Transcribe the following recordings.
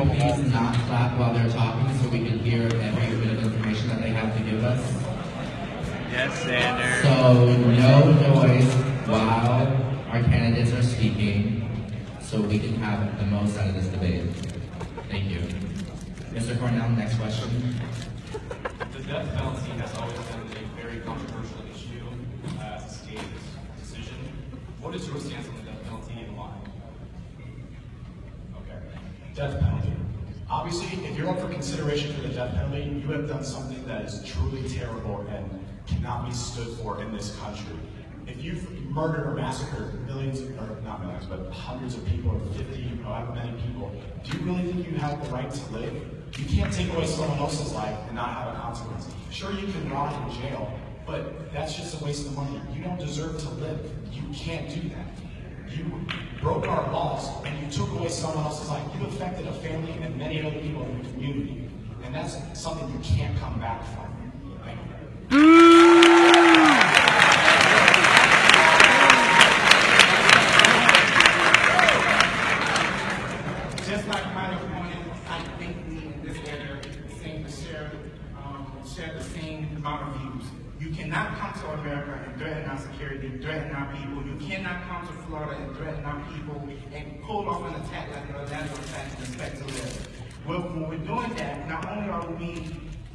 please not clap while they're talking so we can hear every bit of information that they have to give us? Yes, Senator. So no noise while our candidates are speaking so we can have the most out of this debate. Thank you. Mr. Cornell, next question. The death penalty has always been a very controversial issue as a state decision. What is your stance on the death penalty and why? Okay. Death penalty. Obviously, if you're up for consideration for the death penalty, you have done something that is truly terrible and cannot be stood for in this country. If you've murdered or massacred millions, or not millions, but hundreds of people, or 50, or however many people, do you really think you have the right to live? You can't take away someone else's life and not have a consequence. Sure, you can rot in jail, but that's just a waste of money. You don't deserve to live. You can't do that. You broke our laws, and you took away someone else's life. You affected a family and many other people in the community, and that's something you can't come back from. Thank you. Just like my opponent, I think we in this area seem to share the same amount of views. You cannot come to America and threaten our security, threaten our people. You cannot come to Florida and threaten our people and pull off an attack like an Orlando attack and expect to live. When we're doing that, not only are we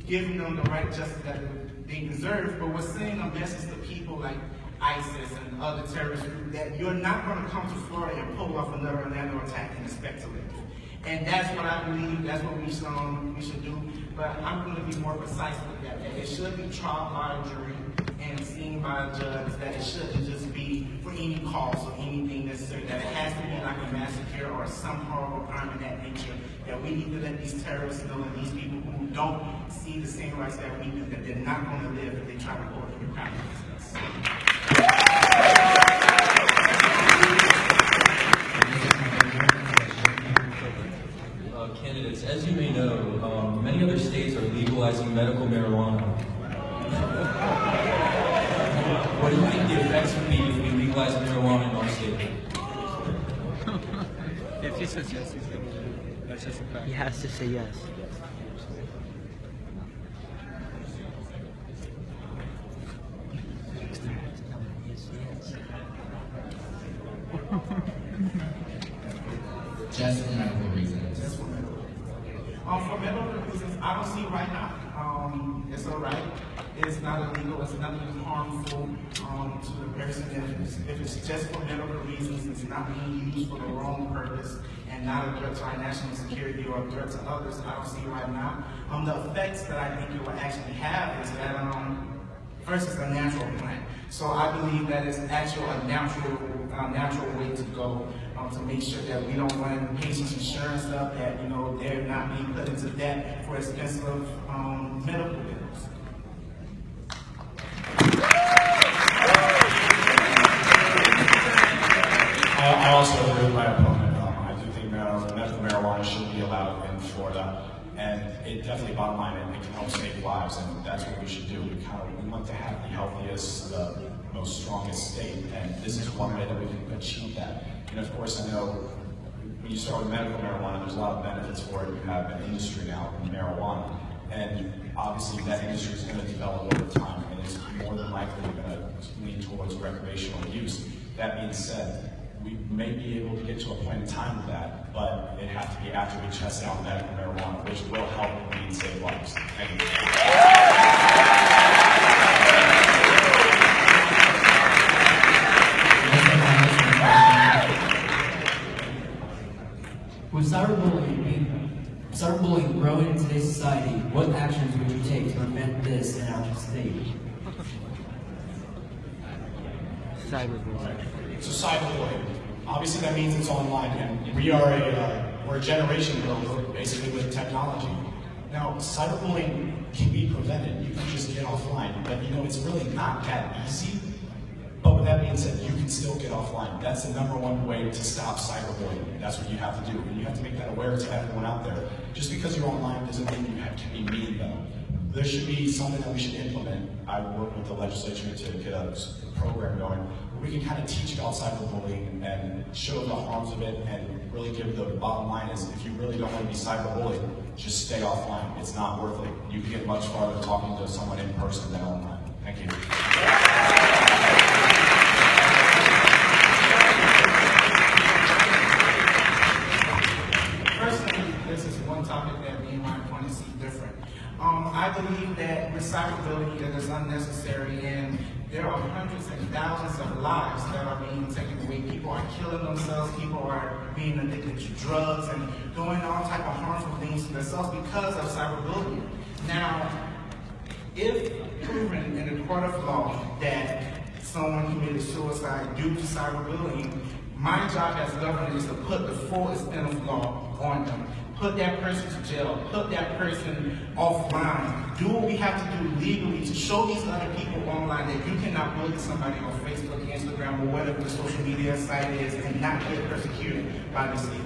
giving them the right justice that they deserve, but we're sending a message to people like ISIS and other terrorist groups that you're not going to come to Florida and pull off another Orlando attack and expect to live. And that's what I believe, that's what we should do. But I'm going to be more precise with that. It should be tried by a jury and seen by a judge, that it shouldn't just be for any cause or anything necessary, that it has to be like a massacre or some horrible crime of that nature, that we need to let these terrorists know and these people who don't see the same rights that we do, that they're not going to live if they try to pull up the crime against us. Candidates, as you may know, many other states are legalizing medical marijuana. What do you think the effects would be if we legalize marijuana in our state? If he says yes, he's going to do it. That's just a fact. He has to say yes. Just for medical reasons. For medical reasons, I don't see right now. It's all right. It's not illegal. It's nothing harmful to the person. If it's just for medical reasons, it's not being used for the wrong purpose and not a threat to our national security or a threat to others, I don't see right now. The effects that I think it will actually have is that first, it's a natural plant. So I believe that it's actually a natural way to go to make sure that we don't run patients' insurance up, that they're not being put into debt for expensive medical bills. I also agree with my opponent. I do think medical marijuana should be allowed in Florida, and it definitely, bottom line, it can help save lives, and that's what we should do. We want to have the healthiest, most strongest state, and this is one way that we can achieve that. And of course, I know when you start with medical marijuana, there's a lot of benefits for it. You have an industry now in marijuana, and obviously that industry is going to develop over time, and it's more than likely going to lean towards recreational use. That being said, we may be able to get to a point in time with that, but it has to be after we test out medical marijuana, which will help and save lives. Thank you. With cyberbullying growing in today's society, what actions would you take to prevent this in our state? Cyberbullying. So cyberbullying, obviously that means it's online, and we're a generation where we're basically with technology. Now, cyberbullying can be prevented. You can just get offline, but it's really not that easy. But with that being said, you can still get offline. That's the #1 way to stop cyberbullying. That's what you have to do. And you have to make that aware to everyone out there. Just because you're online doesn't mean you can be mean, though. There should be something that we should implement. I work with the legislature to get a program going where we can kind of teach about cyberbullying and show the harms of it and really give the bottom line is if you really don't want to be cyberbullied, just stay offline. It's not worth it. You can get much farther talking to someone in person than online. Thank you. Personally, this is one topic that me and my opponent see different. I believe that recyclability is unnecessary, and there are hundreds and thousands of lives that are being taken away. People are killing themselves, people are being addicted to drugs and doing all type of harmful things to themselves because of cyberbullying. Now, if proven in the court of law that someone committed suicide due to cyberbullying, my job as governor is to put the full extent of law on them. Put that person to jail, put that person offline. Do what we have to do legally to show these other people online that you cannot bully somebody on Facebook, Instagram, or whatever the social media site is and not get persecuted by the state.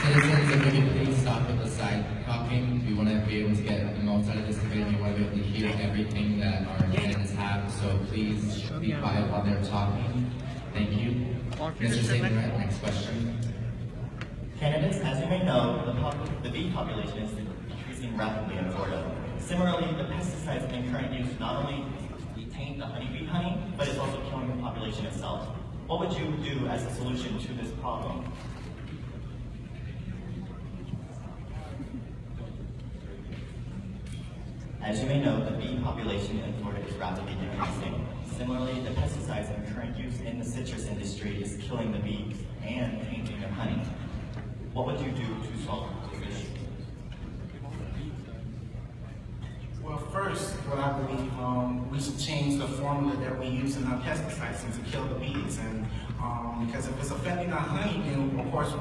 Citizens, if we could please stop with the side talking. We want to be able to get the most out of this debate. We want to be able to hear everything that our candidates have. So please be quiet while they're talking. Thank you. Mr. Saban, next question. Candidates, as you may know, the bee population is decreasing rapidly in Florida. Similarly, the pesticides in current use not only taint the honeybee honey, but it's also killing the population itself. What would you do as a solution to this problem? As you may know, the bee population in Florida is rapidly decreasing. Similarly, the pesticides in current use in the citrus industry is killing the bees and tainting their honey. What would you do to solve this issue? Well, first, what I believe, we should change the formula that we use in our pesticides to kill the bees. And because if it's affecting our honey, then of course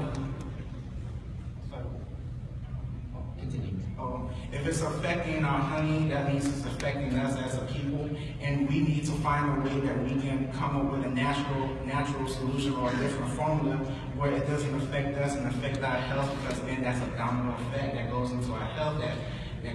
if it's affecting our honey, that means it's affecting us as a people, and we need to find a way that we can come up with a natural solution or a different formula where it doesn't affect us and affect our health, because then that's a domino effect that goes into our health, that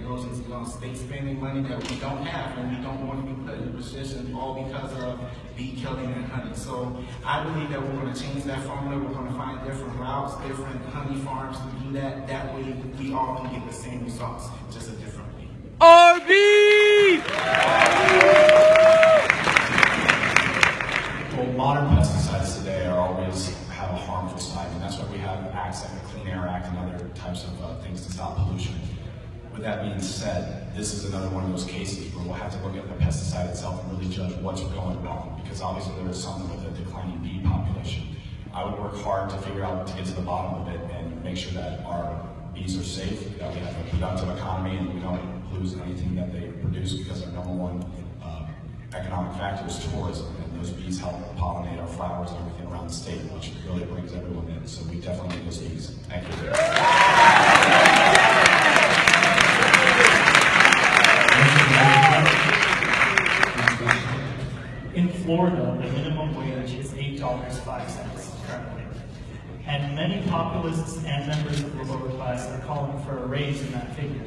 goes into state spending money that we don't have, and we don't want to be put in a position all because of bee killing and honey. So I believe that we're going to change that formula. We're going to find different routes, different honey farms to do that. That way we all can get the same results, just a different way. Arbie! Well, modern pesticides today are always have a harmful side, and that's why we have acts like the Clean Air Act and other types of things to stop pollution. With that being said, this is another one of those cases where we'll have to look at the pesticide itself and really judge what's going wrong, because obviously there is something with a declining bee population. I would work hard to figure out, to get to the bottom of it and make sure that our bees are safe, that we have a productive economy, and we don't lose anything that they produce, because our number one economic factor is tourism, and those bees help pollinate our flowers and everything around the state, which really brings everyone in. So we definitely need those bees. Thank you. In Florida, the minimum wage is $8.05 currently. And many populists and members of the lower class are calling for a raise in that figure.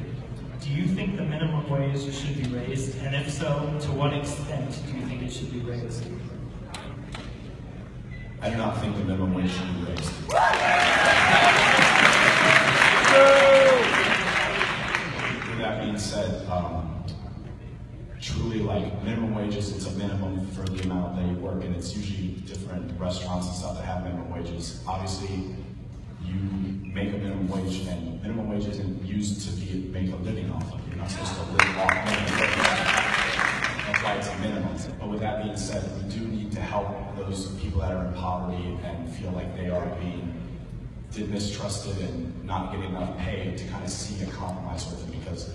Do you think the minimum wage should be raised? And if so, to what extent do you think it should be raised? I do not think the minimum wage should be raised. With that being said, truly, like, minimum wages, it's a minimum for the amount that you work, and it's usually different restaurants and stuff that have minimum wages. Obviously, you make a minimum wage, and minimum wage isn't used to make a living off of. You're not supposed to live off minimum wage. That's why it's a minimum. But with that being said, we do need to help those people that are in poverty and feel like they are being mistrusted and not getting enough pay, to kind of see a compromise with them, because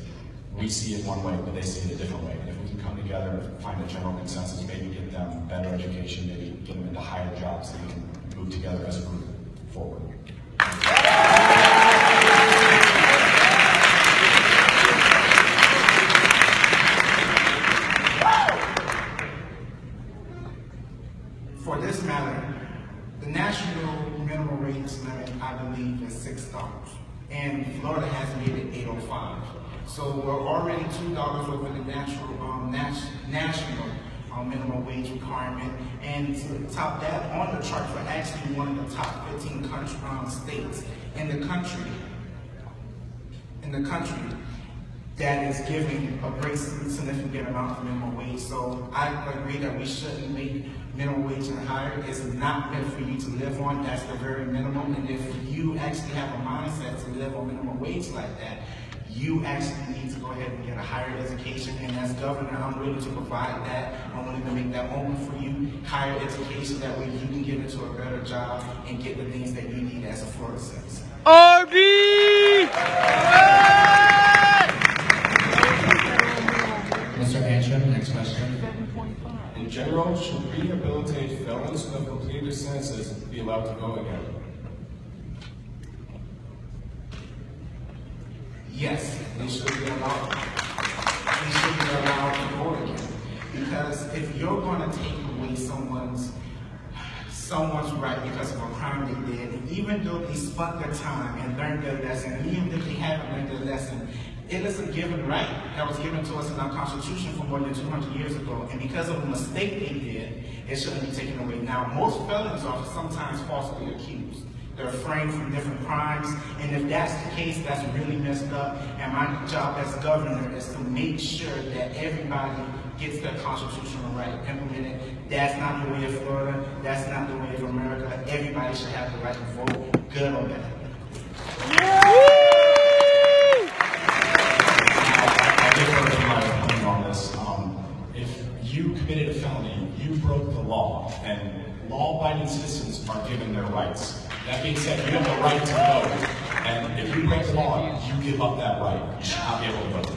we see it one way, but they see it a different way. And if we can come together and find a general consensus, maybe get them better education, maybe get them into higher jobs, and we can move together as a group forward. For this matter, the national minimum wage limit, I believe, is $6. And Florida has made it $8.05. So we're already $2 over the national minimum wage requirement. And to top that, on the chart, we're actually one of the top 15 states in the country that is giving a great significant amount of minimum wage. So I agree that we shouldn't make minimum wage and higher. It's not meant for you to live on. That's the very minimum. And if you actually have a mindset to live on minimum wage like that, you actually need to go ahead and get a higher education. And as governor, I'm willing to provide that. I'm willing to make that open for you. Higher education, that way you can get into a better job and get the things that you need as a Florida citizen. Arbie! Mr. Antrim, next question. In general, should rehabilitated felons who have completed their sentences be allowed to go again? Yes, they should be allowed. They should be allowed to go again. Because if you're going to take away someone's right because of a crime they did, and even though they spent their time and learned their lesson, and even if they haven't learned their lesson, it is a given right that was given to us in our Constitution for more than 200 years ago. And because of a mistake they did, it shouldn't be taken away. Now, most felons are sometimes falsely accused. They're framed from different crimes, and if that's the case, that's really messed up. And my job as governor is to make sure that everybody gets their constitutional right implemented. That's not the way of Florida. That's not the way of America. Everybody should have the right to vote, good or bad. If you committed a felony, you broke the law, and law-abiding citizens are given their rights. That being said, you have the right to vote, and if you break the law, you give up that right. You should not be able to vote.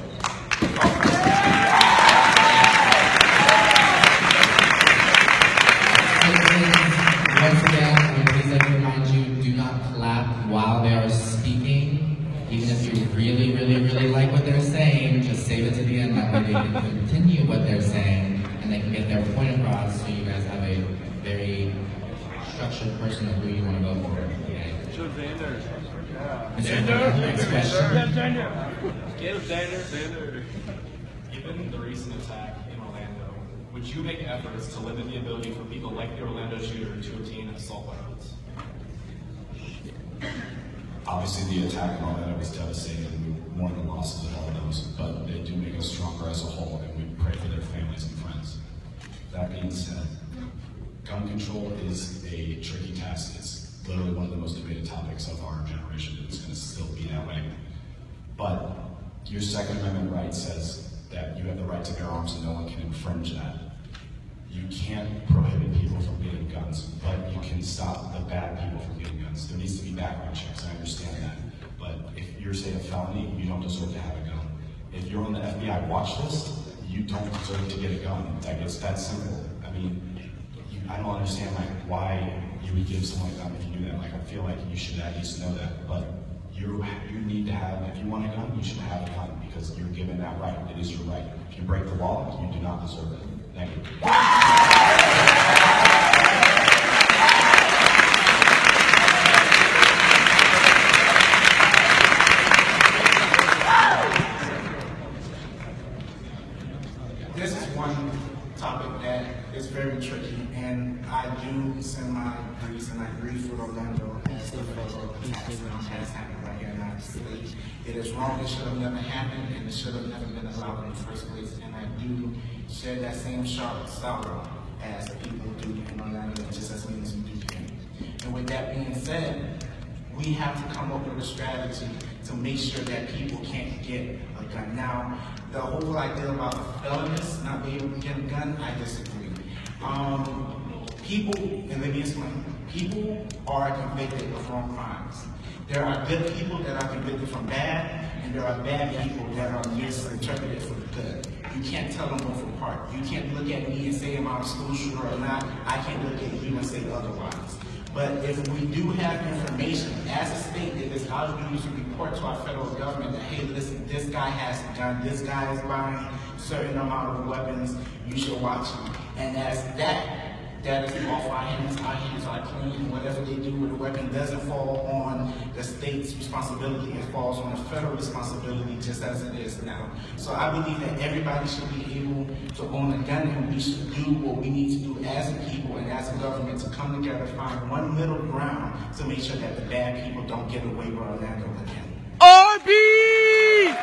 Once again, please let me remind you, do not clap while they are speaking. Even if you really, really, really like what they're saying, just save it to the end. That way they can continue what they're saying, and they can get their point across, so you guys have a very structured person of who you want to vote for. Okay. Next question. Given the recent attack in Orlando, would you make efforts to limit the ability for people like the Orlando shooter to obtain assault weapons? Obviously, the attack in Orlando was devastating, and we mourn the losses of all of those, but they do make us stronger as a whole, and we pray for their families and friends. That being said, gun control is a tricky task. It's literally one of the most debated topics of our generation. It's going to still be that way. But your Second Amendment right says that you have the right to bear arms and no one can infringe that. You can't prohibit people from getting guns, but you can stop the bad people from getting guns. There needs to be background checks, I understand that. But if you're, say, a felony, you don't deserve to have a gun. If you're on the FBI watch list, you don't deserve to get a gun. Like, it's that simple. I mean, I don't understand why you would give someone a gun if you do that. I feel like you should at least know that. But you need to have, if you want a gun, you should have a gun because you're given that right. It is your right. If you break the law, you do not deserve it. Thank you. This is one topic that is very tricky, and I do send my briefs, and I grieve for Orlando as the federal tax has happened right here in the United States. It is wrong, it should have never happened, and it should have never been allowed in the first place, and I do share that same sharp sorrow as people do in Orlando, just as many as we do here. And with that being said, we have to come up with a strategy to make sure that people can't get a gun. Now, the whole idea about felonists not being able to get a gun, I disagree. People, and let me explain, people are convicted of wrong crimes. There are good people that are convicted from bad, and there are bad people that are misinterpreted for good. You can't tell them both apart. You can't look at me and say I'm a school shooter or not. I can't look at you and say otherwise. But if we do have information, as a state, it is our duty to report to our federal government that, hey, listen, this guy has a gun, this guy is buying a certain amount of weapons, you should watch him. And as that that is off our hands are clean. Whatever they do with the weapon doesn't fall on the state's responsibility, it falls on the federal responsibility just as it is now. So I believe that everybody should be able to own a gun, and we should do what we need to do as a people and as a government to come together, find one middle ground to make sure that the bad people don't get away with Orlando again. Arbie!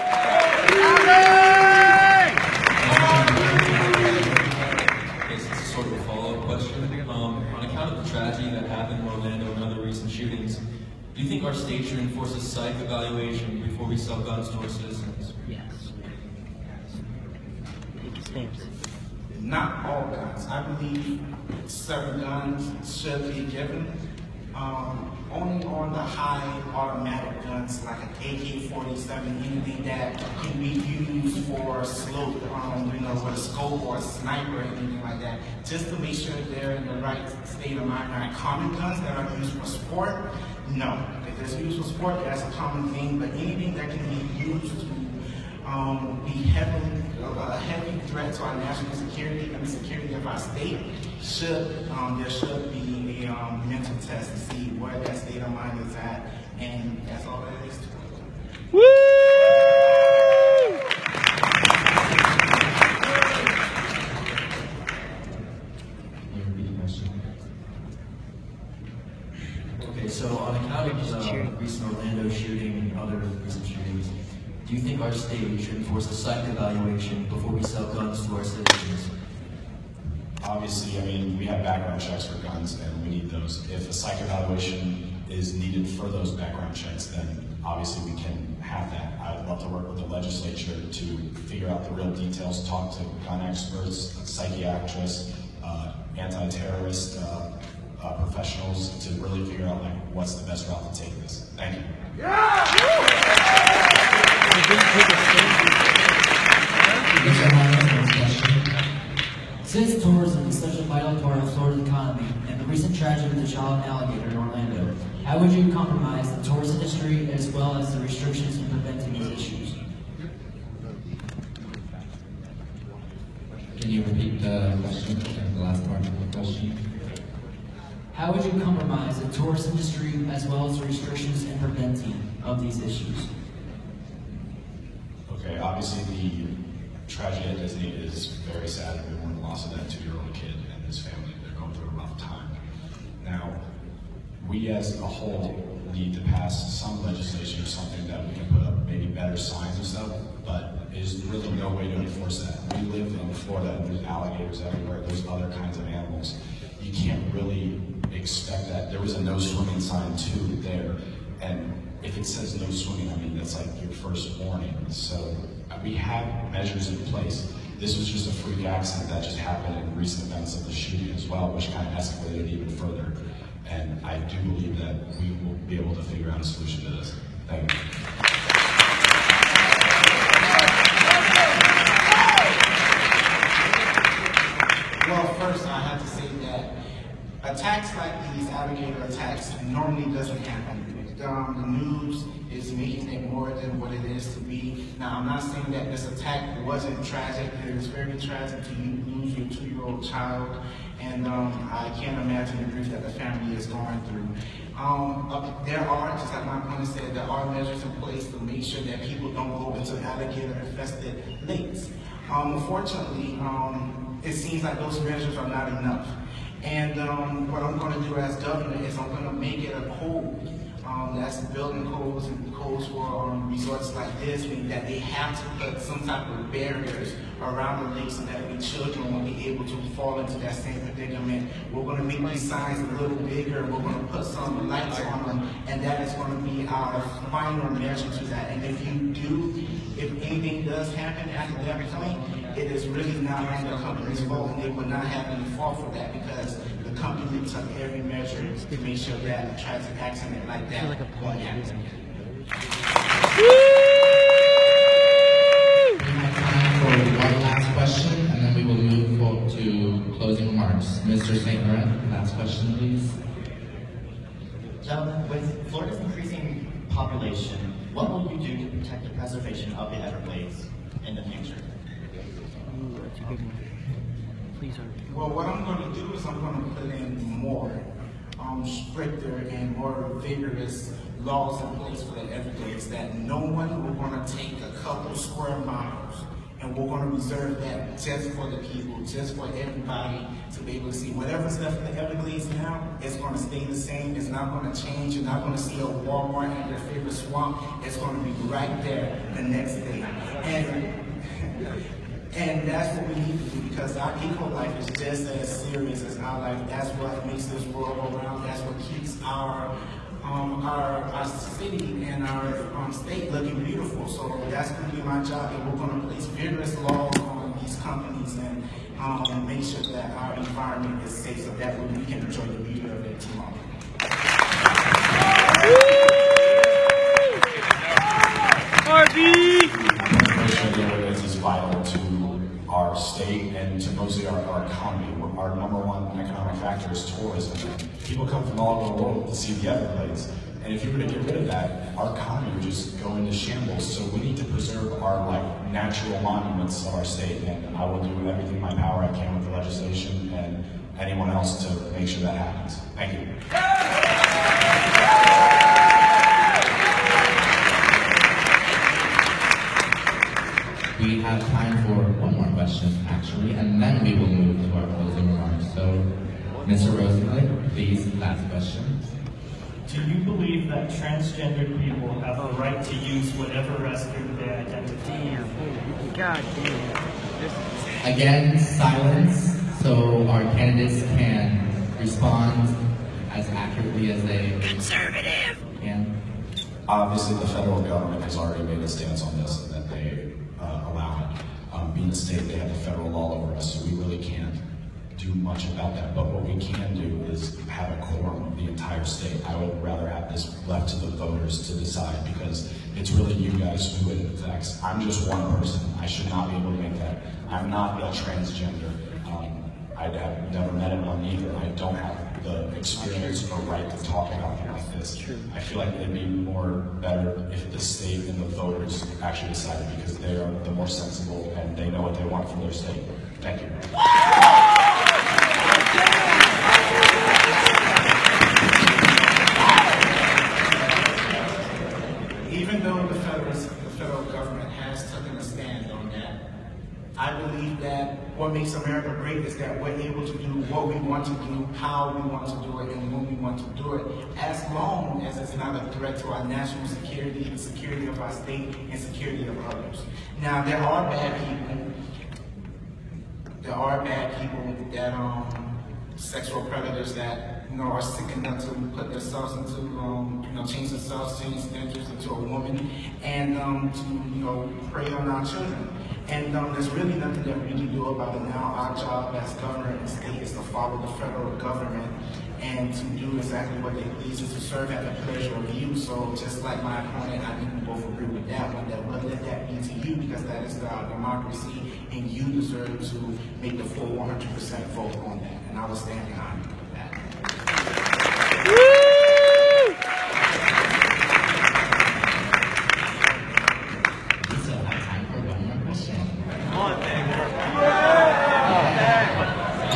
This is sort of a follow-up question. On account of the tragedy that happened in Orlando and other recent shootings, do you think our state should enforce a psych evaluation before we sell guns to our citizens? Yes. Not all guns. I believe certain guns should be given. Only on the high automatic guns like an AK-47, anything that can be used for slope, with a scope or a sniper or anything like that, just to make sure they're in the right state of mind. Now, common guns that are used for sport, no. If it's used for sport, that's a common thing, but anything that can be used to be a heavy threat to our national security and the security of our state, there should be a mental test to see where that state of mind is at, and that's all there is to it. Woo! Okay, so on account of the recent Orlando shooting and other recent shootings, do you think our state should enforce a psych evaluation before we sell guns to our citizens? Obviously, I mean, we have background checks for guns, and we need those. If a psych evaluation is needed for those background checks, then obviously we can have that. I'd love to work with the legislature to figure out the real details, talk to gun experts, psychiatrists, anti-terrorist professionals to really figure out what's the best route to take this. Thank you. Since tourism is such a vital part of Florida's economy and the recent tragedy with the child alligator in Orlando, how would you compromise the tourist industry as well as the restrictions in preventing these issues? Can you repeat the question, the last part of the question? How would you compromise the tourist industry as well as the restrictions in preventing of these issues? Okay, obviously the tragedy at Disney is very sad. We mourn the loss of that 2-year-old kid and his family. They're going through a rough time. Now, we as a whole need to pass some legislation or something that we can put up maybe better signs and stuff, but there's really no way to enforce that. We live in Florida and there's alligators everywhere. There's other kinds of animals. You can't really expect that. There was a no swimming sign too there, and if it says no swimming, I mean, that's like your first warning. So we have measures in place. This was just a freak accident that just happened in recent events of the shooting as well, which kind of escalated even further. And I do believe that we will be able to figure out a solution to this. Thank you. Well, first I have to say that attacks like these alligator attacks normally doesn't happen. The news is making it more than what it is to be. Now, I'm not saying that this attack wasn't tragic. It is very tragic to lose your 2-year-old child, and I can't imagine the grief that the family is going through. There are, just like my opponent said, there are measures in place to make sure that people don't go into alligator-infested lakes. Unfortunately, it seems like those measures are not enough. And what I'm going to do as governor is I'm going to make it a code. That's building codes and codes for resorts like this, meaning that they have to put some type of barriers around the lake so that the children will be able to fall into that same predicament. We're going to make these signs a little bigger. We're going to put some lights on them, and that is going to be our final measure to that. And if anything does happen after that point, it is really not like the company's fault, and they would not have any fault for that because the company took every measure to make sure that a tragic accident like that won't happen. We have time for one last question, and then we will move forward to closing remarks. Mr. St. Laurent, last question, please. Gentlemen, with Florida's increasing population, what will you do to protect the preservation of the Everglades in the future? Well, what I'm going to do is I'm going to put in more stricter and more vigorous laws in place for the everydays, that no one will want to take a couple square miles and we're going to reserve that just for the people, just for everybody to be able to see. Whatever's left in the Everglades now, it's going to stay the same. It's not going to change. You're not going to see a Walmart in your favorite swamp. It's going to be right there the next day. And that's what we need to do, because our eco life is just as serious as our life. That's what makes this world go round. That's what keeps our city and our state looking beautiful. So that's going to be my job, and we're going to place vigorous laws on these companies and make sure that our environment is safe, so that way we can enjoy the beauty of it tomorrow. Arbie! Is vital to our state and to mostly our economy. Our number one economic factor is tourism. People come from all over the world to see the Everglades. And if you were to get rid of that, our economy would just go into shambles. So we need to preserve our natural monuments of our state. And I will do everything in my power I can with the legislation and anyone else to make sure that happens. Thank you. We have time for one more question, actually, and then we will move to our closing remarks. So, Mr. Rosenblatt, please, last question. Do you believe that transgendered people have the right to use whatever restroom they identify? God damn. Again, silence, so our candidates can respond as accurately as they can. Obviously, the federal government has already made a stance on this, and that they allow it. Being a state, they have the federal law over us, so we really can't do much about that. But what we can do is have a quorum of the entire state. I would rather have this left to the voters to decide, because it's really you guys who it affects. I'm just one person. I should not be able to make that. I'm not a transgender. I have never met anyone either. I don't have the experience or right to talk about it like this. I feel like it'd be better if the state and the voters actually decided, because they are the more sensible and they know what they want from their state. Thank you. Even though the federal government has taken a stand on that, I believe that what makes America great is that we're able to do what we want to do, how we want to do it, and when we want to do it, as long as it's not a threat to our national security, the security of our state, and security of others. Now, there are bad people. There are bad people that sexual predators that are sick enough to put themselves into change themselves, change genders into a woman, and to prey on our children. And there's really nothing that we can do about it now. Our job as governor and state is to follow the federal government and to do exactly what they please, and to serve at the pleasure of you. So just like my opponent, I think we both agree with that one, that we'll let that be to you, because that is our democracy, and you deserve to make the full 100% vote on that. And I will stand behind you with that. We still have time for one more question.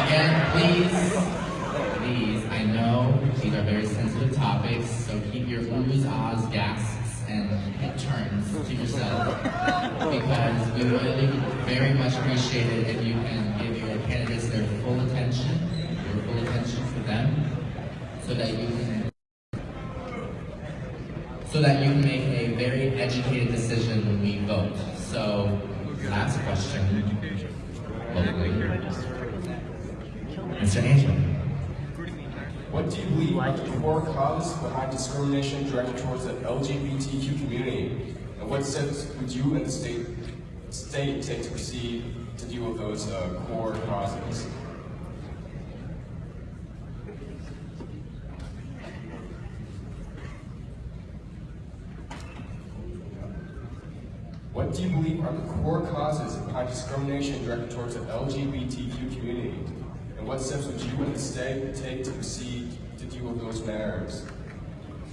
Again, please, I know these are very sensitive topics, so keep your oohs, ahs, gasps, and head turns to yourself, because we really very much appreciate it if you can give your candidates their full attention, your full attention for them, so that you can make a very educated decision when we vote. So, last question, locally. Mr. Angel. What do you believe are the core causes behind discrimination directed towards the LGBTQ community? And what steps would you and the state take to proceed to deal with those core causes? What do you believe are the core causes behind discrimination directed towards the LGBTQ community? And what steps would you and the state take to proceed to deal with those matters?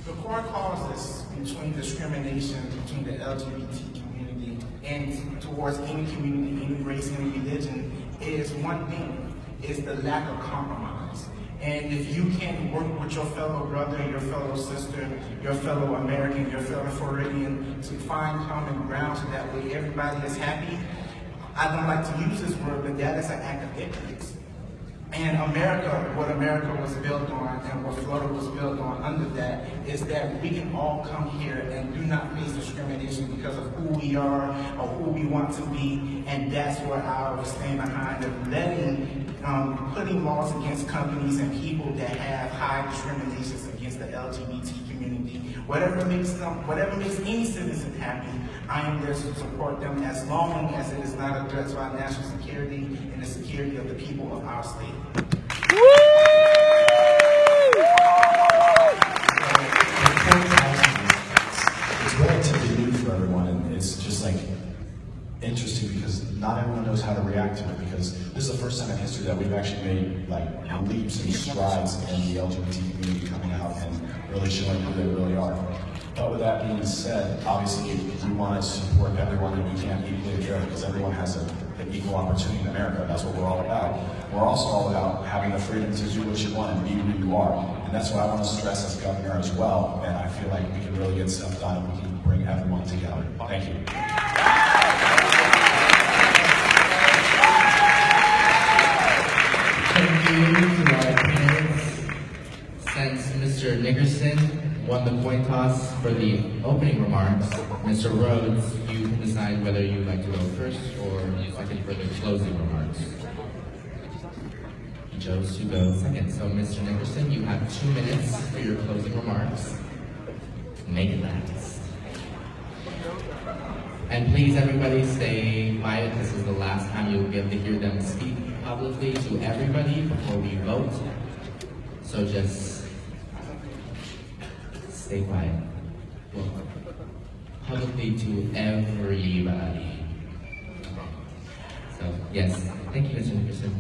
The core causes between discrimination between the LGBT community and towards any community, any race, any religion is one thing. is the lack of compromise. And if you can't work with your fellow brother, your fellow sister, your fellow American, your fellow Floridian to find common ground so that way everybody is happy, I don't like to use this word, but that is an act of ignorance. And America, what America was built on and what Florida was built on under that is that we can all come here and do not face discrimination because of who we are or who we want to be. And that's where I was staying behind of putting laws against companies and people that have high discriminations against the LGBT community. Whatever makes any citizen happy, I am there to support them as long as it is not a threat to our national security and the security of the people of our state. It's relatively new for everyone, and it's just like interesting because not everyone knows how to react to it, because this is the first time in history that we've actually made like leaps and strides in the LGBT community coming out and really showing who they really are. But with that being said, obviously we want to support everyone that we can equally fair, because everyone has an equal opportunity in America. That's what we're all about. We're also all about having the freedom to do what you want and be who you are. And that's what I want to stress as governor as well. And I feel like we can really get stuff done and we can bring everyone together. Thank you. Thank you to our candidates. Since Mr. Nickerson won the coin toss for the opening remarks, Mr. Rhoads, you can decide whether you'd like to go first or you second for the closing remarks. You chose to go second. So, Mr. Nickerson, you have 2 minutes for your closing remarks. Make it last. And please, everybody, stay quiet. This is the last time you'll get to hear them speak publicly to everybody before we vote. So just stay quiet. Well, publicly to everybody. So, yes. Thank you, Mr. Nickerson.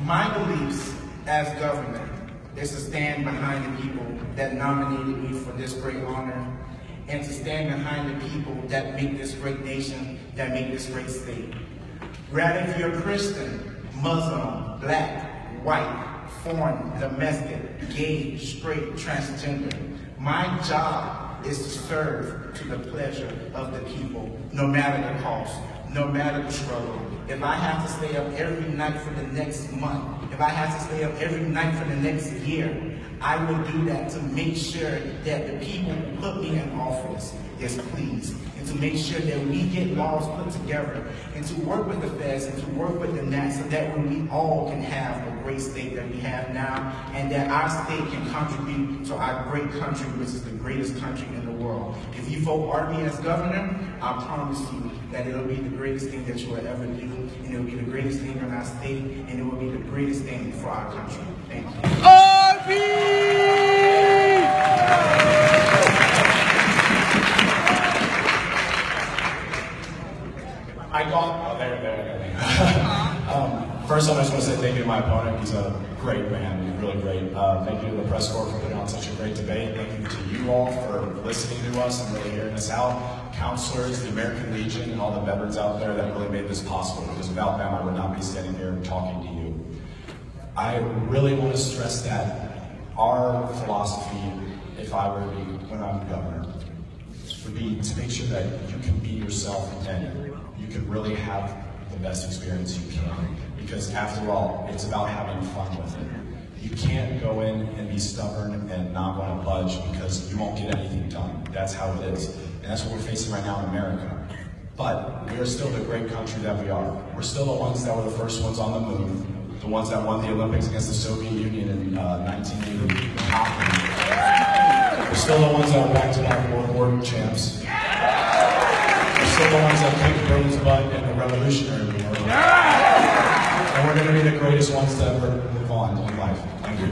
My beliefs as governor is to stand behind the people that nominated me for this great honor and to stand behind the people that make this great nation, that make this great state. Rather if you're Christian, Muslim, black, white, foreign, domestic, gay, straight, transgender, my job is to serve to the pleasure of the people, no matter the cost, no matter the struggle. If I have to stay up every night for the next month, if I have to stay up every night for the next year, I will do that to make sure that the people who put me in office is pleased, and to make sure that we get laws put together, and to work with the feds and to work with the NAT so that we all can have a great state that we have now, and that our state can contribute to our great country, which is the greatest country in the world. If you vote Arbie as governor, I promise you that it'll be the greatest thing that you will ever do, and it'll be the greatest thing in our state, and it will be the greatest thing for our country. Thank you. First off, I just want to say thank you to my opponent. He's a great man. He's really great. Thank you to the press corps for putting on such a great debate. Thank you to you all for listening to us and really hearing us out. Counselors, the American Legion, and all the veterans out there that really made this possible. Because without them, I would not be standing here talking to you. I really want to stress that our philosophy, if I were to be, when I'm governor, would be to make sure that you can be yourself and you can really have the best experience you can. Because after all, it's about having fun with it. You can't go in and be stubborn and not want to budge because you won't get anything done. That's how it is. And that's what we're facing right now in America. But we are still the great country that we are. We're still the ones that were the first ones on the moon, the ones that won the Olympics against the Soviet Union in 1980. We're still the ones that are back-to-back World War champs. We're still the ones that kicked Britain's butt in the Revolutionary War. And we're going to be the greatest ones to ever move on in life. Thank you.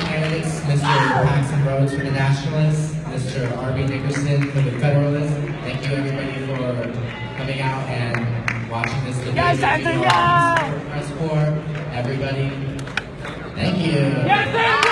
Candidates, Mr. Paxton Rhoads for the Nationalists, Mr. Arbie Nickerson for the Federalists. Thank you everybody for coming out and watching this debate. support, everybody. Thank you. Yes,